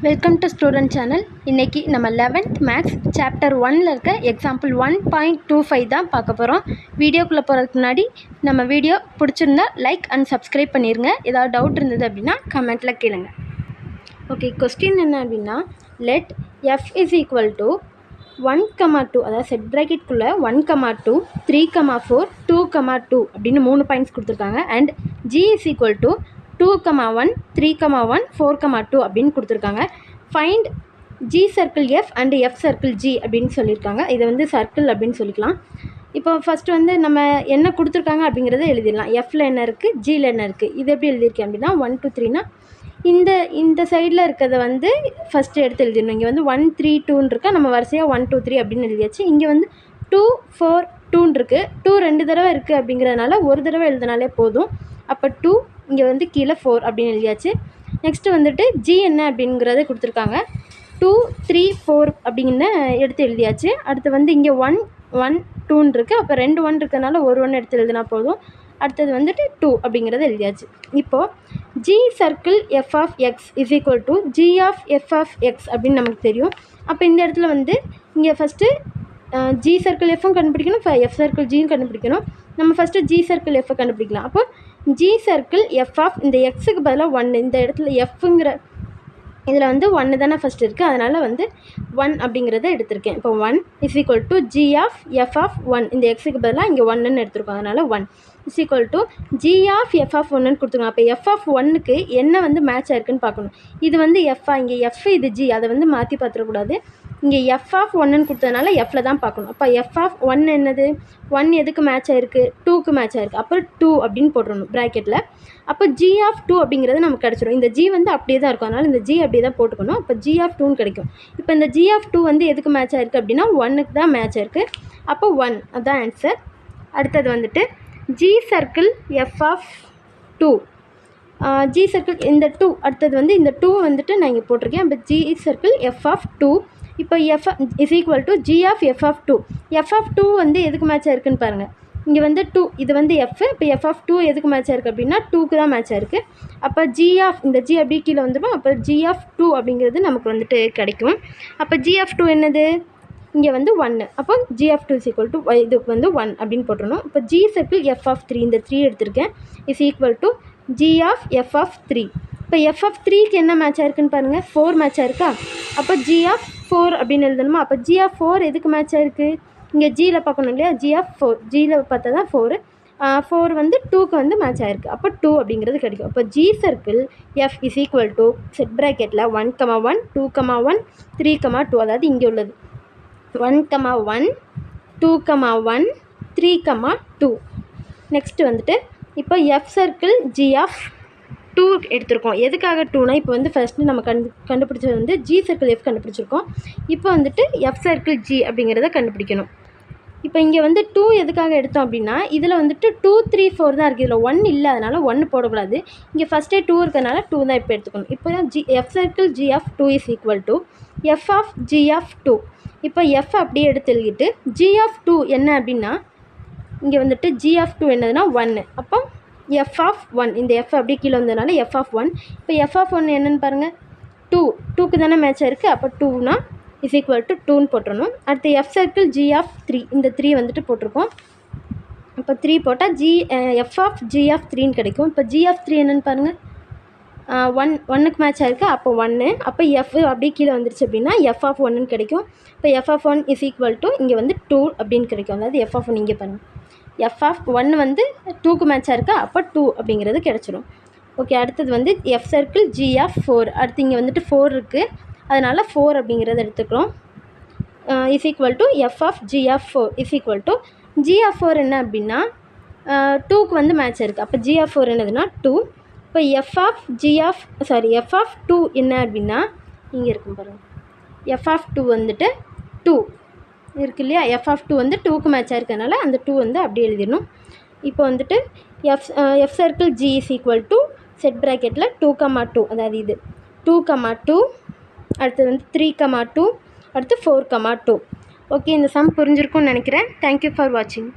Welcome to student channel. இன்றைக்கி நம்ம 11th maths chapter 1ல் இருக்க எக்ஸாம்பிள் 1.25 தான் பார்க்க போகிறோம். வீடியோக்குள்ளே போகிறதுக்கு முன்னாடி நம்ம வீடியோ பிடிச்சிருந்தா லைக் அண்ட் சப்ஸ்கிரைப் பண்ணிடுங்க. ஏதாவது டவுட் இருந்தது அப்படின்னா கமெண்ட்டில் கேளுங்க. ஓகே, கொஸ்டின் என்ன அப்படின்னா, let F is equal to 1,2, அதாவது செட் ப்ராக்கெட்குள்ளே 1,2, 3,4, 2,2 அப்படின்னு 3 பாயிண்ட்ஸ் கொடுத்துருக்காங்க. And G is equal to 2,1, 3,1, 4,2 அப்படின்னு கொடுத்துருக்காங்க. Find G circle F and F circle G அப்படின்னு சொல்லியிருக்காங்க. இதை வந்து சர்க்கிள் அப்படின்னு சொல்லிக்கலாம். இப்போ ஃபஸ்ட்டு வந்து நம்ம என்ன கொடுத்துருக்காங்க அப்படிங்கிறத எழுதிடலாம். எஃப்பில் என்ன இருக்குது, ஜியில் என்ன இருக்குது, இது எப்படி எழுதியிருக்கேன் அப்படின்னா 1 2 3னா இந்த சைடில் இருக்கிறத வந்து ஃபஸ்ட்டு எடுத்து எழுதிடணும். இங்கே வந்து 1 3 2ன்னு இருக்கா, நம்ம வரிசையாக 1 2 3 அப்படின்னு எழுதியாச்சு. இங்கே வந்து 2 4 2ன்னு இருக்குது. 2 2 தடவை இருக்குது அப்படிங்கிறதுனால ஒரு தடவை எழுதினாலே போதும். அப்போ 2, இங்கே வந்து கீழே 4 அப்படின்னு எழுதியாச்சு. நெக்ஸ்ட்டு வந்துட்டு ஜி என்ன அப்படிங்கிறத கொடுத்துருக்காங்க. 2 3 4 அப்படின்னு எடுத்து எழுதியாச்சு. அடுத்து வந்து இங்கே 1 1 2ன்னு இருக்குது. அப்போ 2 1 இருக்கிறதுனால ஒரு 1 எடுத்து எழுதினா போதும். அடுத்தது வந்துட்டு 2 அப்படிங்கிறத எழுதியாச்சு. இப்போது G circle F of X is equal to G of F of X அப்படின்னு நமக்கு தெரியும். அப்போ இந்த இடத்துல வந்து இங்கே ஃபஸ்ட்டு ஜி சர்க்கிள் எஃப்பும் கண்டுபிடிக்கணும், எஃப் சர்க்கிள் ஜியும் கண்டுபிடிக்கணும். நம்ம ஃபஸ்ட்டு ஜி சர்க்கிள் எஃப்பை கண்டுபிடிக்கலாம். அப்போ ஜி சர்க்கிள் எஃப் ஆஃப் இந்த எக்ஸுக்கு பதிலாக 1, இந்த இடத்துல எஃப்ங்கிற இதில் வந்து 1 தானே ஃபஸ்ட் இருக்குது, அதனால் வந்து 1 அப்படிங்கிறத எடுத்திருக்கேன். இப்போ 1 is equal to G of F of 1, இந்த எக்ஸுக்கு பதிலாக இங்கே 1ன்னு எடுத்துருக்கோம், அதனால் 1 is equal to G of F of 1ன்னு கொடுத்துருக்கோம். அப்போ எஃப் ஆஃப் 1க்கு என்ன வந்து மேட்ச் ஆயிருக்குன்னு பார்க்கணும். இது வந்து எஃப்ஆ, இங்கே எஃப், இது ஜி, அதை வந்து மாற்றி பார்த்துடக்கூடாது. இங்கே எஃப் ஆஃப் 1ன்னு கொடுத்ததுனால எஃப்பில் தான் பார்க்கணும். அப்போ எஃப் ஆஃப் 1 என்னது, 1 எதுக்கு மேட்ச் ஆயிருக்கு, 2க்கு மேட்ச் ஆயிருக்கு. அப்போ 2 அப்படின்னு போட்டுடணும் ப்ராக்கெட்டில். அப்போ ஜி ஆஃப் 2 அப்படிங்கிறது நமக்கு கிடச்சிடும். இந்த ஜி வந்து அப்படியே தான் இருக்கும், அதனால் இந்த ஜி அப்படியே தான் போட்டுக்கணும். அப்போ ஜி ஆஃப் 2ன்னு கிடைக்கும். இப்போ இந்த ஜி ஆஃப் 2 வந்து எதுக்கு மேட்ச் ஆயிருக்கு அப்படின்னா 1க்கு தான் மேட்ச் ஆயிருக்கு. அப்போ 1 அதுதான் ஆன்சர். அடுத்தது வந்துட்டு G circle F of 2, G circle இந்த 2, அடுத்தது வந்து இந்த 2 வந்துட்டு நான் இங்கே போட்டிருக்கேன். அப்போ ஜி சர்க்கிள் எஃப் ஆஃப் 2, இப்போ F is equal to G of F of 2. F of 2 வந்து எதுக்கு மேட்ச் ஆயிருக்குன்னு பாருங்கள். இங்கே வந்து 2, இது வந்து எஃப். இப்போ எஃப் ஆஃப் 2 எதுக்கு மேட்ச் ஆயிருக்கு அப்படின்னா 2க்கு தான் மேட்ச் ஆயிருக்கு. அப்போ ஜி ஆஃப் இந்த ஜி அப்படியே கீழே வந்துடும். அப்போ ஜி ஆஃப் 2 அப்படிங்கிறது நமக்கு வந்துட்டு கிடைக்கும். அப்போ ஜி ஆஃப் 2 என்னது, இங்கே வந்து 1. அப்போ G of 2 is equal to இதுக்கு வந்து 1 அப்படின்னு போட்டுருணும். இப்போ ஜி சர்க்கிள் எஃப் ஆஃப் 3, இந்த 3 எடுத்திருக்கேன், is equal to G of F of 3. இப்போ எஃப் ஆஃப் 3க்கு என்ன மேட்ச் ஆயிருக்குன்னு பாருங்கள், 4 மேட்ச் ஆயிருக்கா. அப்போ ஜி ஆஃப் 4 அப்படின்னு எழுதணுமா. அப்போ ஜி ஆஃப் 4 எதுக்கு மேட்ச் ஆயிருக்கு, இங்கே ஜியில் பார்க்கணும் இல்லையா, ஜி ஆஃப் 4, ஜியில் பார்த்தா தான் 4, 4 வந்து 2க்கு வந்து மேட்ச் ஆயிருக்கு. அப்போ 2 அப்படிங்கிறது கிடைக்கும். அப்போ g circle f is equal to set ப்ராக்கெட்டில் 1,1, 2,1, 3,2, அதாவது இங்கே உள்ளது 1,1, 2,1, 3,2. நெக்ஸ்ட்டு வந்துட்டு இப்போ எஃப் சர்க்கிள் ஜி ஆஃப் 2 எடுத்திருக்கோம். எதுக்காக 2னா, இப்போ வந்து ஃபஸ்ட்டு நம்ம கண்டுபிடிச்சது வந்து ஜி சர்க்கிள் எஃப் கண்டுபிடிச்சிருக்கோம். இப்போ வந்துட்டு எஃப் சர்க்கிள் ஜி அப்படிங்கிறத கண்டுபிடிக்கணும். இப்போ இங்கே வந்து 2 எதுக்காக எடுத்தோம் அப்படின்னா, இதில் வந்துட்டு 2 3 4 தான் இருக்குது, இதில் 1 இல்லை, அதனால் 1 போடக்கூடாது. இங்கே ஃபஸ்ட்டே 2 இருக்கிறதுனால 2 தான் இப்போ எடுத்துக்கணும். இப்போ F circle G of 2 is equal to F of G of 2. இப்போ எஃப் அப்படியே எடுத்து எழுதிட்டு ஜி ஆஃப் 2 என்ன அப்படின்னா, இங்கே வந்துட்டு ஜி ஆஃப் 2 என்னதுன்னா 1. அப்போ எஃப் ஆஃப் 1, இந்த எஃப் அப்படியே கீழே வந்ததுனால எஃப் ஆஃப் 1. இப்போ எஃப் ஆஃப் 1 என்னென்னு பாருங்கள், 2க்கு தானே மேட்ச் ஆயிருக்கு. அப்போ 2னா இஸ் ஈக்குவல் டு 2ன்னு போட்டுருணும். அடுத்து எஃப் சர்க்கிள் ஜி ஆஃப் 3, இந்த 3 வந்துட்டு போட்டிருக்கோம். இப்போ 3 போட்டால் எஃப் ஆஃப் ஜி ஆஃப் 3ன்னு கிடைக்கும். இப்போ ஜி ஆஃப் 3 என்னென்னு பாருங்கள், 1க்கு மேட்ச் ஆயிருக்கு. அப்போ 1. அப்போ எஃப் அப்படியே கீழே வந்துருச்சு அப்படின்னா எஃப் ஆஃப் 1ன்னு கிடைக்கும். இப்போ F of 1 is equal to இங்கே வந்து 2 அப்படின்னு கிடைக்கும். அதாவது எஃப் ஆஃப் 1 இங்கே பாருங்கள், எஃப் ஆஃப் 1 வந்து 2க்கு மேட்ச் ஆயிருக்கா. அப்போ 2 அப்படிங்கிறது கிடச்சிரும். ஓகே, அடுத்தது வந்து எஃப் சர்க்கிள் ஜி ஆஃப் 4. அடுத்து இங்கே வந்துட்டு 4 இருக்குது, அதனால் 4 அப்படிங்கிறத எடுத்துக்கிறோம். Is equal to F of G of 4 is equal to G of 4 என்ன அப்படின்னா 2க்கு வந்து மேட்ச் ஆயிருக்கு. அப்போ ஜி ஆஃப் 4 என்னதுன்னா 2. இப்போ எஃப் ஆஃப் 2 என்ன அப்படின்னா இங்கே இருக்கும் பாருங்கள், எஃப் ஆஃப் 2 வந்துட்டு 2 இருக்கு இல்லையா. எஃப் ஆஃப் 2 வந்து 2க்கு மேட்ச் ஆயிருக்கனால அந்த 2 வந்து அப்படியே எழுதிடணும். இப்போ வந்துட்டு f circle g is equal to set ப்ராக்கெட்டில் 2,2, அதாவது இது 2,2, அடுத்தது வந்து 3,2, அடுத்து 4,2. ஓகே, இந்த சம் புரிஞ்சிருக்கும்னு நினைக்கிறேன். தேங்க்யூ ஃபார் வாட்சிங்.